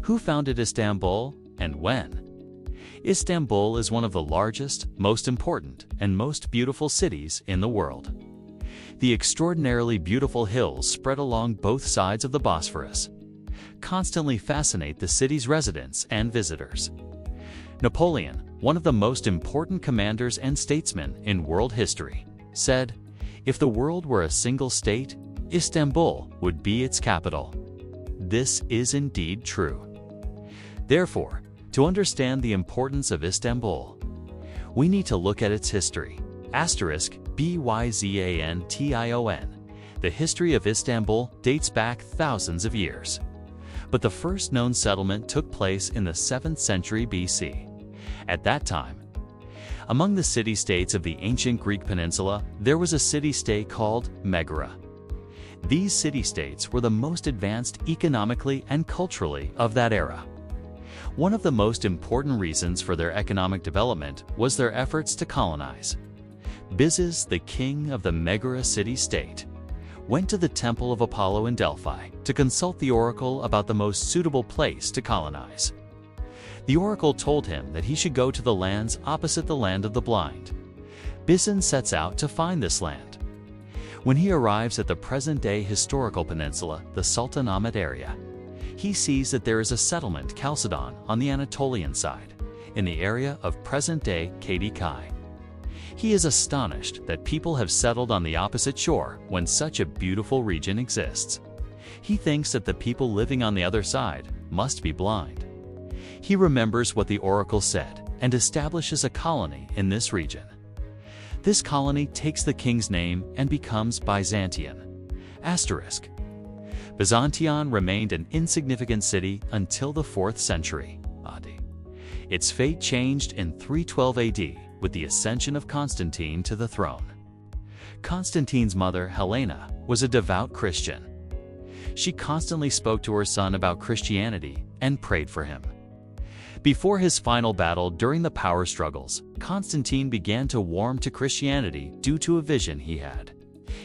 Who founded Istanbul and when? Istanbul is one of the largest, most important, and most beautiful cities in the world. The extraordinarily beautiful hills spread along both sides of the Bosphorus constantly fascinate the city's residents and visitors. Napoleon, one of the most important commanders and statesmen in world history, said, "If the world were a single state, Istanbul would be its capital." This is indeed true. Therefore, to understand the importance of Istanbul, we need to look at its history. *BYZANTION. The history of Istanbul dates back thousands of years. But the first known settlement took place in the 7th century BC. At that time, among the city-states of the ancient Greek peninsula, there was a city-state called Megara. These city-states were the most advanced economically and culturally of that era. One of the most important reasons for their economic development was their efforts to colonize. Byzas, the king of the Megara city-state, went to the Temple of Apollo in Delphi to consult the oracle about the most suitable place to colonize. The oracle told him that he should go to the lands opposite the land of the blind. Byzan sets out to find this land. When he arrives at the present-day historical peninsula, the Sultanate area, he sees that there is a settlement, Chalcedon, on the Anatolian side, in the area of present-day Kadikay. He is astonished that people have settled on the opposite shore when such a beautiful region exists. He thinks that the people living on the other side must be blind. He remembers what the oracle said and establishes a colony in this region. This colony takes the king's name and becomes Byzantium. Byzantion remained an insignificant city until the 4th century AD. Its fate changed in 312 AD with the ascension of Constantine to the throne. Constantine's mother, Helena, was a devout Christian. She constantly spoke to her son about Christianity and prayed for him. Before his final battle during the power struggles, Constantine began to warm to Christianity due to a vision he had.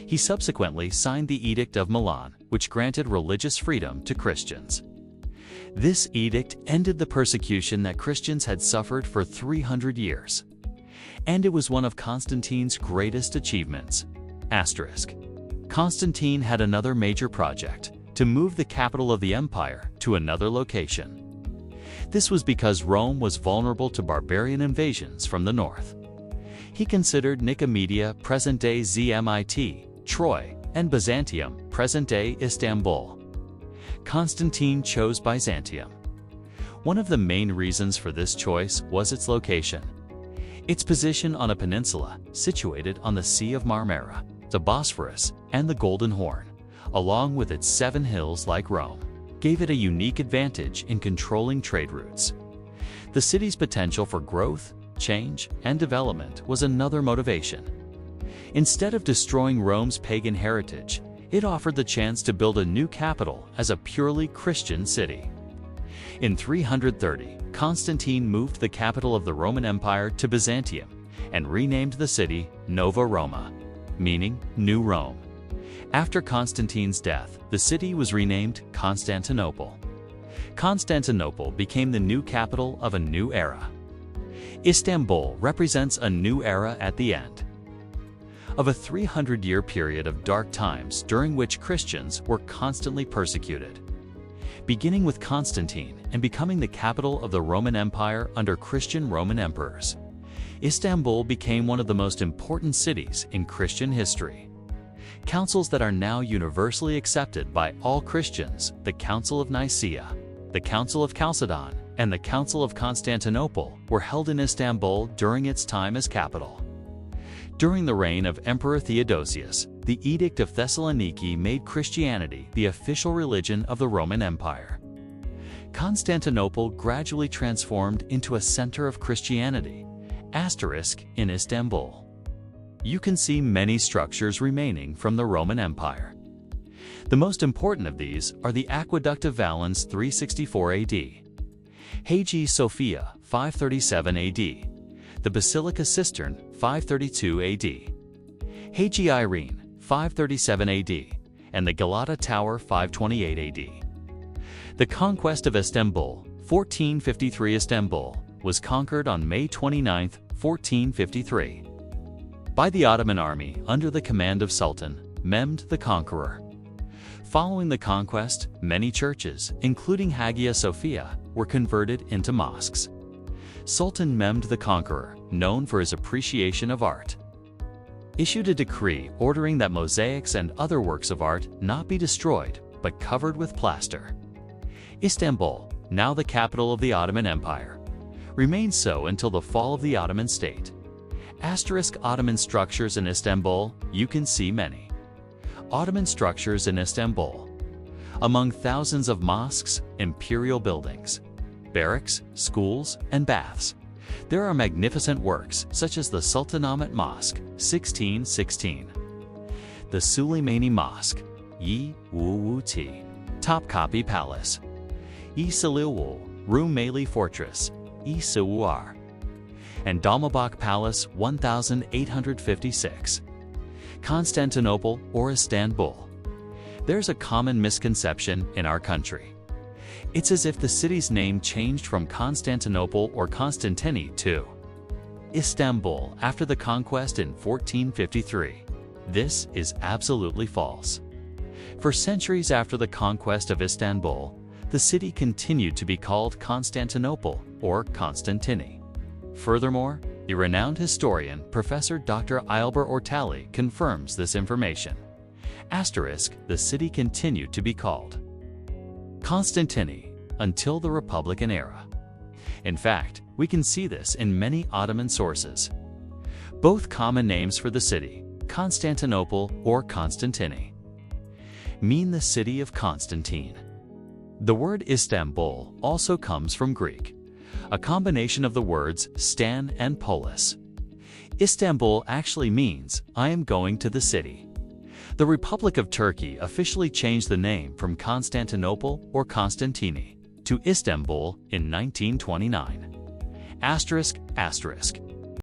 He subsequently signed the Edict of Milan, which granted religious freedom to Christians. This edict ended the persecution that Christians had suffered for 300 years. And it was one of Constantine's greatest achievements. Constantine had another major project, to move the capital of the empire to another location. This was because Rome was vulnerable to barbarian invasions from the north. He considered Nicomedia, present-day Zmit, Troy, and Byzantium, present-day Istanbul. Constantine chose Byzantium. One of the main reasons for this choice was its location. Its position on a peninsula situated on the Sea of Marmara, the Bosphorus, and the Golden Horn, along with its 7 hills like Rome, gave it a unique advantage in controlling trade routes. The city's potential for growth, change, and development was another motivation. Instead of destroying Rome's pagan heritage, it offered the chance to build a new capital as a purely Christian city. In 330, Constantine moved the capital of the Roman Empire to Byzantium and renamed the city Nova Roma, meaning New Rome. After Constantine's death, the city was renamed Constantinople. Constantinople became the new capital of a new era. Istanbul represents a new era at the end of a 300-year period of dark times during which Christians were constantly persecuted. Beginning with Constantine and becoming the capital of the Roman Empire under Christian Roman emperors, Istanbul became one of the most important cities in Christian history. Councils that are now universally accepted by all Christians, the Council of Nicaea, the Council of Chalcedon, and the Council of Constantinople, were held in Istanbul during its time as capital. During the reign of Emperor Theodosius, the Edict of Thessaloniki made Christianity the official religion of the Roman Empire. Constantinople gradually transformed into a center of Christianity, in Istanbul. You can see many structures remaining from the Roman Empire. The most important of these are the Aqueduct of Valens 364 AD, Hagia Sophia 537 AD, the Basilica Cistern 532 AD, Hagia Irene 537 AD, and the Galata Tower 528 AD. The conquest of Istanbul, 1453. Istanbul was conquered on May 29, 1453, by the Ottoman army under the command of Sultan Mehmed the Conqueror. Following the conquest, many churches, including Hagia Sophia, were converted into mosques. Sultan Mehmed the Conqueror, known for his appreciation of art, issued a decree ordering that mosaics and other works of art not be destroyed but covered with plaster. Istanbul, now the capital of the Ottoman Empire, remained so until the fall of the Ottoman state. Ottoman structures in Istanbul, you can see many Ottoman structures in Istanbul. Among thousands of mosques, imperial buildings, barracks, schools, and baths, there are magnificent works such as the Sultanahmet Mosque, 1616, the Süleymani Mosque, Yi-Wuti, Topkapi Palace, Salihul, Rumeli Fortress, Suar, and Dolmabahce Palace, 1856. Constantinople or Istanbul. There's a common misconception in our country. It's as if the city's name changed from Constantinople or Constantini to Istanbul after the conquest in 1453. This is absolutely false. For centuries after the conquest of Istanbul, the city continued to be called Constantinople or Constantini. Furthermore, the renowned historian Professor Dr. Ilber Ortali confirms this information. The city continued to be called Constantini until the Republican era. In fact, we can see this in many Ottoman sources. Both common names for the city, Constantinople or Constantini, mean the city of Constantine. The word Istanbul also comes from Greek, a combination of the words stan and polis. Istanbul actually means, I am going to the city. The Republic of Turkey officially changed the name from Constantinople or Constantini to Istanbul in 1929.